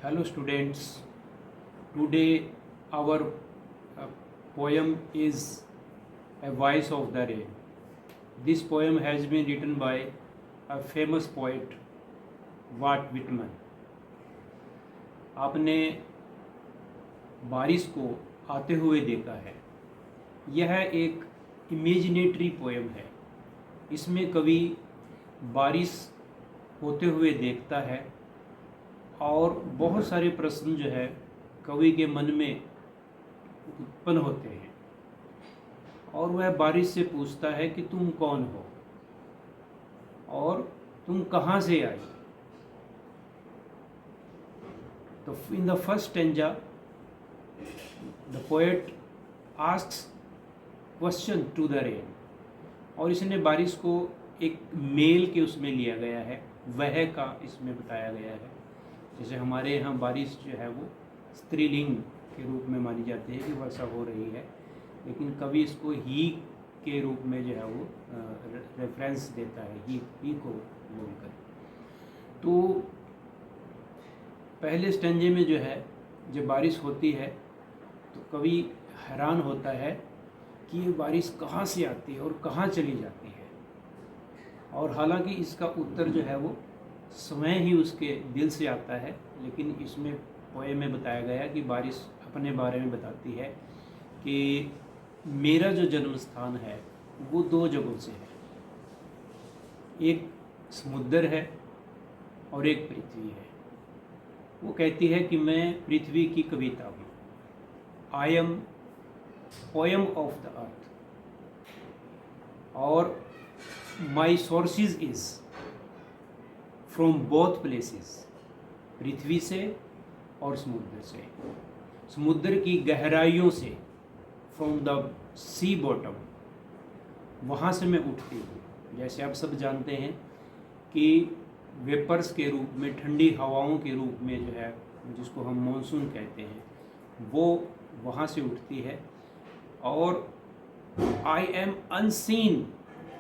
Hello students, today our poem is A Voice of the Rain. This poem has been written by a famous poet Walt Whitman. आपने बारिश को आते हुए देखा है। यह एक इमेजिनेटरी पोएम है। इसमें कवि बारिश होते हुए देखता है और बहुत सारे प्रश्न जो है कवि के मन में उत्पन्न होते हैं और वह बारिश से पूछता है कि तुम कौन हो और तुम कहाँ से आई। तो in the first stanza the poet asks question to the rain, और इसने बारिश को एक मेल के उसमें लिया गया है, वह का इसमें बताया गया है। जैसे हमारे यहाँ बारिश जो है वो स्त्रीलिंग के रूप में मानी जाती है कि वर्षा हो रही है, लेकिन कवि इसको ही के रूप में जो है वो रेफरेंस देता है, ही को बोलकर। तो पहले स्टेंजे में जो है जब बारिश होती है तो कवि हैरान होता है कि ये बारिश कहाँ से आती है और कहाँ चली जाती है, और हालांकि इसका उत्तर जो है वो स्वयं ही उसके दिल से आता है। लेकिन इसमें पोएम में बताया गया कि बारिश अपने बारे में बताती है कि मेरा जो जन्म स्थान है वो दो जगहों से है, एक समुद्र है और एक पृथ्वी है। वो कहती है कि मैं पृथ्वी की कविता हूँ, I am poem of the earth, और my sources is from both places, पृथ्वी से और समुद्र से, समुद्र की गहराइयों से, फ्रॉम द सी बॉटम, वहाँ से मैं उठती हूँ। जैसे आप सब जानते हैं कि वेपर्स के रूप में, ठंडी हवाओं के रूप में जो है, जिसको हम मॉनसून कहते हैं, वो वहाँ से उठती है। और आई एम अनसीन,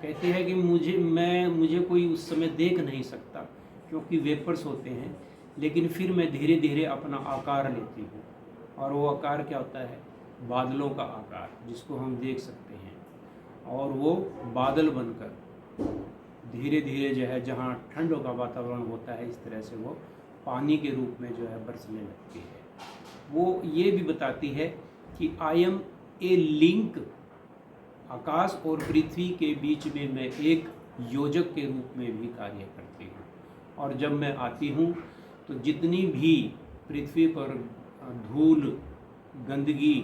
कहती है कि मुझे कोई उस समय देख नहीं सकता क्योंकि वेपर्स होते हैं, लेकिन फिर मैं धीरे धीरे अपना आकार लेती हूँ, और वो आकार क्या होता है? बादलों का आकार, जिसको हम देख सकते हैं। और वो बादल बनकर धीरे धीरे जो है, जहाँ ठंड का वातावरण होता है, इस तरह से वो पानी के रूप में जो है बरसने लगती है। वो ये भी बताती है कि आई एम ए लिंक, आकाश और पृथ्वी के बीच में मैं एक योजक के रूप में भी कार्य करती हूँ, और जब मैं आती हूँ तो जितनी भी पृथ्वी पर धूल गंदगी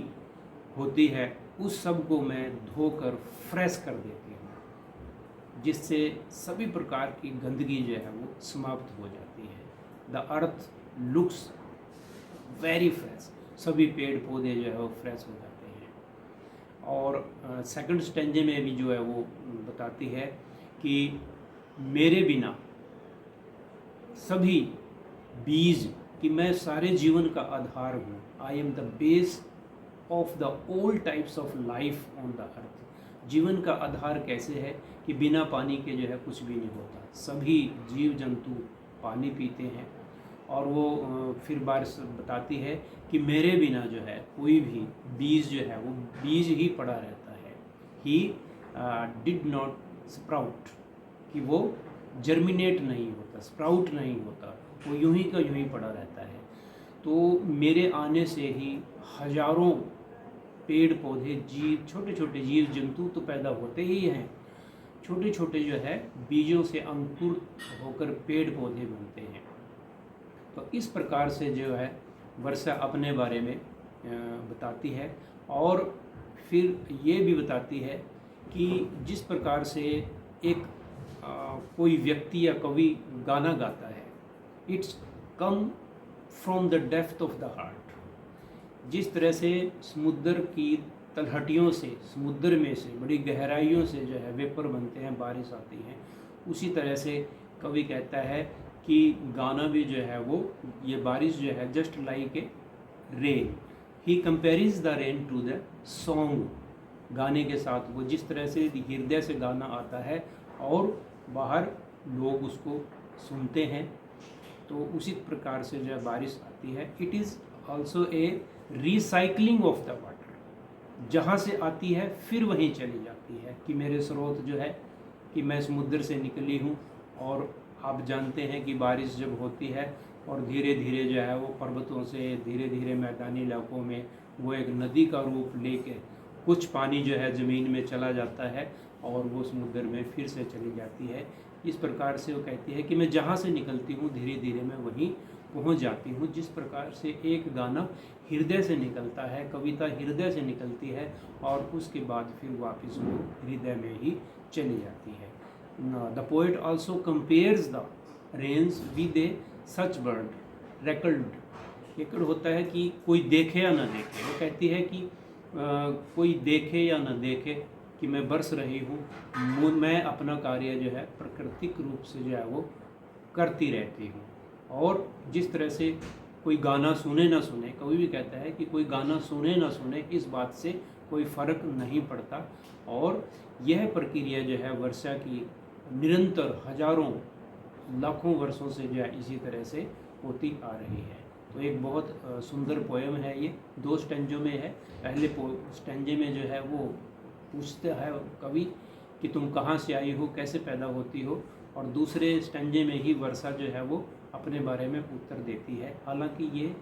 होती है उस सब को मैं धोकर फ्रेश कर देती हूँ, जिससे सभी प्रकार की गंदगी जो है वो समाप्त हो जाती है। The earth looks very fresh, सभी पेड़ पौधे जो है वो फ्रेश हो जाते हैं। और सेकंड स्टेंजे में भी जो है वो बताती है कि मेरे बिना सभी बीज, कि मैं सारे जीवन का आधार हूँ, I am the base of the all types of life on the earth. जीवन का आधार कैसे है कि बिना पानी के जो है कुछ भी नहीं होता। सभी जीव जंतु पानी पीते हैं। और वो फिर बारिश बताती है कि मेरे बिना जो है कोई भी बीज जो है वो बीज ही पड़ा रहता है, ही डिड नॉट स्प्राउट, कि वो जर्मिनेट नहीं होता, स्प्राउट नहीं होता, वो यूं ही का यूं ही पड़ा रहता है। तो मेरे आने से ही हजारों पेड़ पौधे, जीव, छोटे छोटे जीव जंतु तो पैदा होते ही हैं, छोटे छोटे जो है बीजों से अंकुर होकर पेड़ पौधे बनते हैं। तो इस प्रकार से जो है वर्षा अपने बारे में बताती है, और फिर ये भी बताती है कि जिस प्रकार से एक कोई व्यक्ति या कवि गाना गाता है, it's come from the depth of the heart. जिस तरह से समुद्र की तलहटियों से, समुद्र में से बड़ी गहराइयों से जो है वेपर बनते हैं, बारिश आती है, उसी तरह से कवि कहता है कि गाना भी जो है वो, ये बारिश जो है just like a rain, he compares the rain to the song. गाने के साथ वो जिस तरह से हृदय से गाना आता है और बाहर लोग उसको सुनते हैं, तो उसी प्रकार से जो है बारिश आती है। It is also a recycling of the water, जहाँ से आती है फिर वहीं चली जाती है। कि मेरे स्रोत जो है कि मैं समुद्र से निकली हूँ, और आप जानते हैं कि बारिश जब होती है और धीरे धीरे जो है वो पर्वतों से धीरे धीरे मैदानी इलाकों में वो एक नदी का रूप लेके कुछ पानी जो है ज़मीन में चला जाता है और वो समुद्र में फिर से चली जाती है। इस प्रकार से वो कहती है कि मैं जहाँ से निकलती हूँ धीरे धीरे मैं वहीं पहुँच जाती हूँ। जिस प्रकार से एक गाना हृदय से निकलता है, कविता हृदय से निकलती है और उसके बाद फिर वापस वो हृदय में ही चली जाती है। The poet also compares the rains with a such bird recalled. एकड़ होता है कि कोई देखे या ना देखे। वो कहती है कि कोई देखे या ना देखे कि मैं बरस रही हूँ, मैं अपना कार्य जो है प्राकृतिक रूप से जो है वो करती रहती हूँ। और जिस तरह से कोई गाना सुने ना सुने, कभी भी कहता है कि कोई गाना सुने ना सुने, इस बात से कोई फ़र्क नहीं पड़ता। और यह प्रक्रिया जो है वर्षा की निरंतर हजारों लाखों वर्षों से जो है इसी तरह से होती आ रही है। तो एक बहुत सुंदर पोएम है ये, 2 स्टेंजों में है। पहले स्टेंजे में जो है वो पूछता है कवि कि तुम कहाँ से आई हो, कैसे पैदा होती हो, और दूसरे स्टेंजे में ही वर्षा जो है वो अपने बारे में उत्तर देती है। हालांकि ये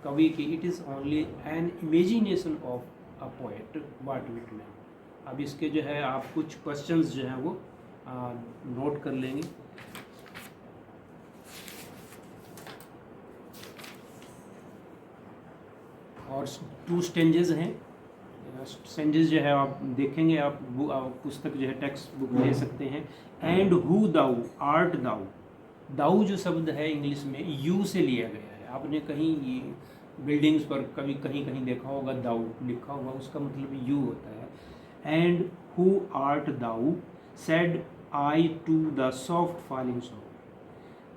कवि की it is only an imagination of a poet what Whitman. अब इसके जो है आप कुछ क्वेश्चंस जो हैं वो नोट कर लेंगे। और 2 स्टेंजेस हैं। स्टेंजेस जो है आप देखेंगे, आप पुस्तक जो है टेक्स्ट बुक ले सकते हैं। एंड हु दाऊ आर्ट दाऊ, दाऊ जो शब्द है इंग्लिश में यू से लिया गया है। आपने कहीं ये बिल्डिंग्स पर कभी कहीं कहीं देखा होगा दाऊ लिखा हुआ, उसका मतलब यू होता है। And who art thou said I to the soft falling shower,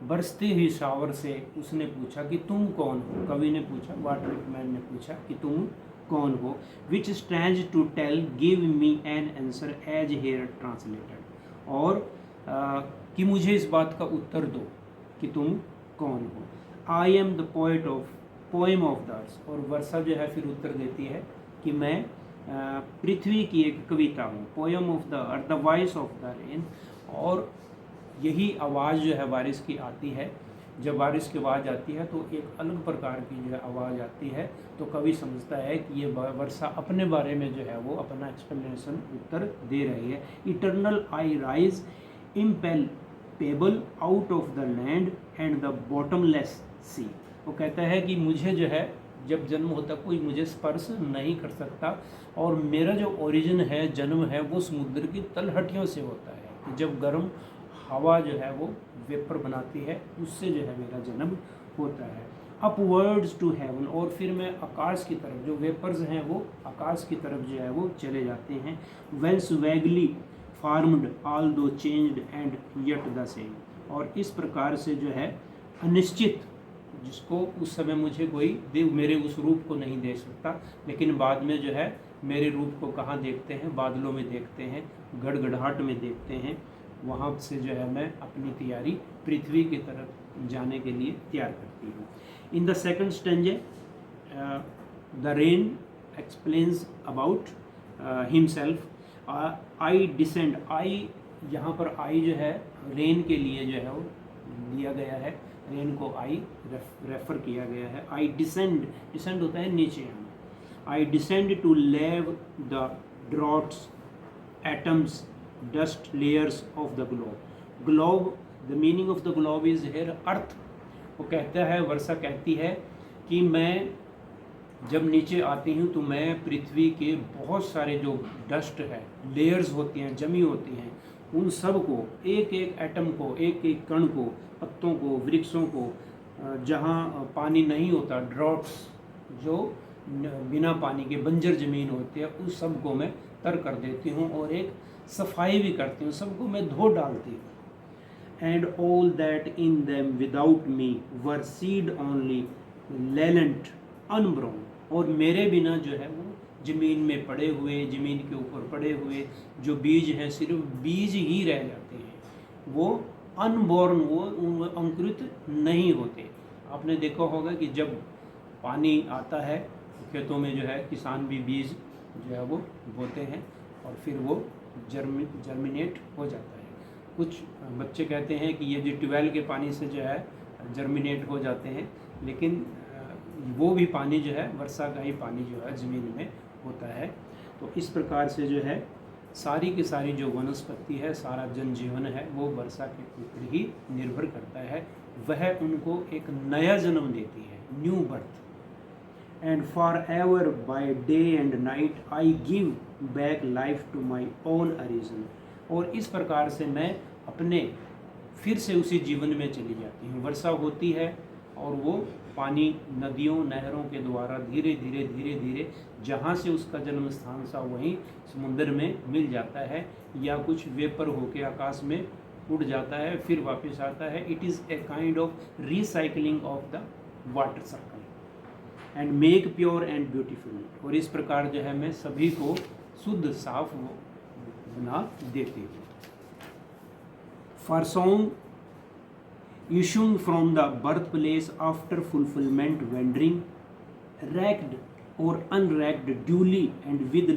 बरसती हुई शावर से उसने पूछा कि तुम कौन हो। कवि ने पूछा, वाटर मैन ने पूछा कि तुम कौन हो। Which stand to tell give me an answer as here translated, और कि मुझे इस बात का उत्तर दो कि तुम कौन हो। I am the poet of poem of the earth, और वर्षा जो है फिर उत्तर देती है कि मैं पृथ्वी की एक कविता हूँ। Poem of the earth the voice of the rain, और यही आवाज़ जो है बारिश की आती है। जब बारिश की आवाज़ आती है तो एक अलग प्रकार की जो है आवाज़ आती है। तो कवि समझता है कि ये वर्षा अपने बारे में जो है वो अपना एक्सप्लेनेशन उत्तर दे रही है। Eternal I rise impalpable out of the land and the bottomless sea. वो कहता है कि मुझे जो है जब जन्म होता कोई मुझे स्पर्श नहीं कर सकता, और मेरा जो ओरिजिन है, जन्म है, वो समुद्र की तलहटियों से होता है। जब गर्म हवा जो है वो वेपर बनाती है, उससे जो है मेरा जन्म होता है। अपवर्ड्स टू हेवन, और फिर मैं आकाश की तरफ, जो वेपर्स हैं वो आकाश की तरफ जो है वो चले जाते हैं। वेंस वैगली फार्म्ड ऑल दो changed and yet the same, और इस प्रकार से जो है अनिश्चित, जिसको उस समय मुझे कोई मेरे उस रूप को नहीं देख सकता, लेकिन बाद में जो है मेरे रूप को कहाँ देखते हैं, बादलों में देखते हैं, गड़गड़ाहट में देखते हैं। वहाँ से जो है मैं अपनी तैयारी पृथ्वी की तरफ जाने के लिए तैयार करती हूँ। In the second stanza the rain explains about himself. I descend, I यहाँ पर आई जो है रेन के लिए जो है वो दिया गया है, रेन को आई रेफर किया गया है। आई डिसेंड, डिसेंड होता है नीचे आना। आई डिसेंड टू लेव the droughts atoms dust layers of the globe, the meaning of the globe is here earth। वो कहता है, वर्षा कहती है कि मैं जब नीचे आती हूँ तो मैं पृथ्वी के बहुत सारे जो डस्ट है, लेयर्स होती हैं, जमी होती हैं, उन सब को, एक एक एटम को, एक एक कण को, पत्तों को, वृक्षों को, जहाँ पानी नहीं होता, ड्रॉट्स जो बिना पानी के बंजर ज़मीन होती है, उस सब को मैं तर कर देती हूँ और एक सफाई भी करती हूँ, सबको मैं धो डालती हूँ। And all that in them without me were seed only latent unborn, और मेरे बिना जो है वो ज़मीन में पड़े हुए, ज़मीन के ऊपर पड़े हुए जो बीज हैं, सिर्फ बीज ही रह जाते हैं, वो अनबॉर्न, वो अंकुरित नहीं होते। आपने देखा होगा कि जब पानी आता है खेतों में जो है किसान भी बीज जो है वो बोते हैं और फिर वो जर्मिनेट हो जाता है। कुछ बच्चे कहते हैं कि ये जो ट्यूबवेल के पानी से जो है जर्मिनेट हो जाते हैं, लेकिन वो भी पानी जो है वर्षा का ही पानी जो है ज़मीन में होता है। तो इस प्रकार से जो है सारी की सारी जो वनस्पति है, सारा जनजीवन है, वो वर्षा के ऊपर ही निर्भर करता है। वह उनको एक नया जन्म देती है, new birth. And for ever by day and night I give back life to my own origin. और इस प्रकार से मैं अपने फिर से उसी जीवन में चली जाती हूँ। वर्षा होती है और वो पानी नदियों नहरों के द्वारा धीरे धीरे धीरे धीरे जहाँ से उसका जन्म स्थान था वहीं समुद्र में मिल जाता है, या कुछ वेपर होके आकाश में उड़ जाता है फिर वापस आता है। It is a kind of recycling of the water circle and make pure and beautiful. और इस प्रकार जो है मैं सभी को शुद्ध साफ बना देती हूँ। For song issuing from the birthplace after fulfillment wandering, racked or unracked duly and with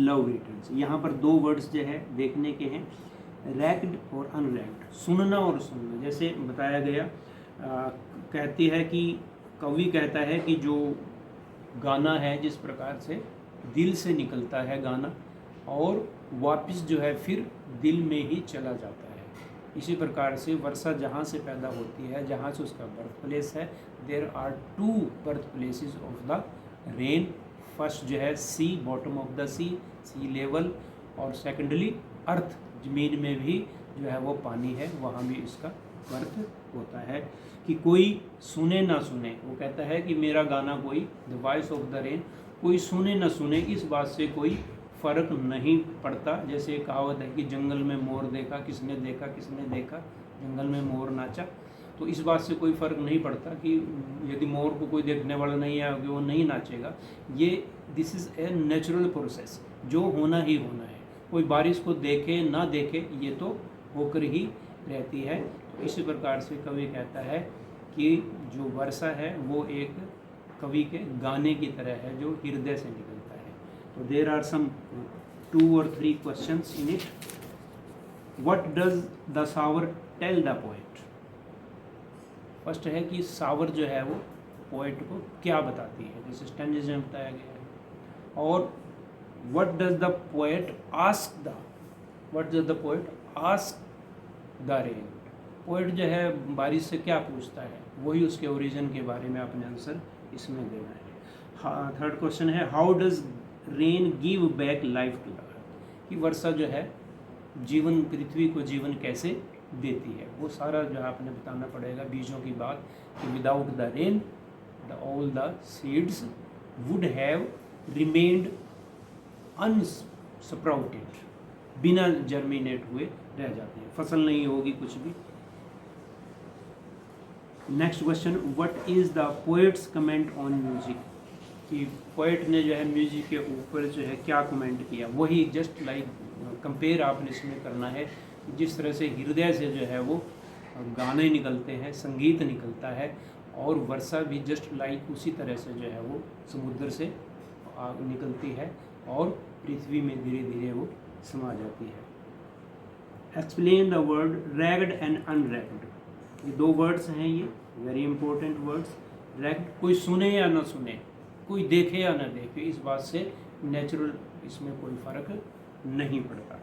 love returns। यहाँ पर दो वर्ड्स जो है देखने के हैं, रैक्ड और अनरैक्ड, सुनना और सुनना। जैसे बताया गया कहती है कि कवि कहता है कि जो गाना है जिस प्रकार से दिल से निकलता है गाना और वापस जो है फिर दिल में ही चला जाता है, इसी प्रकार से वर्षा जहाँ से पैदा होती है, जहाँ से उसका बर्थ प्लेस है, there are two birth places of the rain. First जो है sea, bottom of the sea level, और सेकेंडली अर्थ, ज़मीन में भी जो है वो पानी है, वहाँ भी इसका बर्थ होता है। कि कोई सुने ना सुने, वो कहता है कि मेरा गाना कोई, the voice of the rain, कोई सुने ना सुने, इस बात से कोई फ़र्क नहीं पड़ता। जैसे कहावत है कि जंगल में मोर देखा, किसने देखा, जंगल में मोर नाचा। तो इस बात से कोई फ़र्क नहीं पड़ता कि यदि मोर को कोई देखने वाला नहीं है वो नहीं नाचेगा। ये this is a natural process, जो होना ही होना है। कोई बारिश को देखे ना देखे, ये तो होकर ही रहती है। तो इसी प्रकार से कवि कहता है कि जो वर्षा है वो एक कवि के गाने की तरह है जो हृदय से निकलता है। तो there are some 2 or 3 questions in it. What does the shower tell the poet? First है कि सावर जो है वो पोएट को क्या बताती है, जैसे स्टैंजेस में बताया गया है। और what does the poet ask the rain? Poet जो है बारिश से क्या पूछता है, वही उसके ओरिजिन के बारे में अपने आंसर इसमें देना है। थर्ड क्वेश्चन है how does rain give back life to the earth, कि वर्षा जो है जीवन, पृथ्वी को जीवन कैसे देती है, वो सारा जो है आपने बताना पड़ेगा। बीजों की बात कि without the rain all the seeds would have remained unsprouted, बिना जर्मिनेट हुए रह जाते हैं, फसल नहीं होगी कुछ भी। Next question, what is the poets comment on music, कि पोएट ने जो है म्यूजिक के ऊपर जो है क्या कमेंट किया। वही जस्ट लाइक कंपेयर आपने इसमें करना है, जिस तरह से हृदय से जो है वो गाने निकलते हैं, संगीत निकलता है, और वर्षा भी जस्ट लाइक उसी तरह से जो है वो समुद्र से निकलती है और पृथ्वी में धीरे धीरे वो समा जाती है। Explain the word ragged and unragged, ये दो वर्ड्स हैं, ये वेरी इंपॉर्टेंट वर्ड्स। रैग्ड, कोई सुने या ना सुने, कोई देखे या ना देखे, इस बात से नेचुरल इसमें कोई फ़र्क नहीं पड़ता।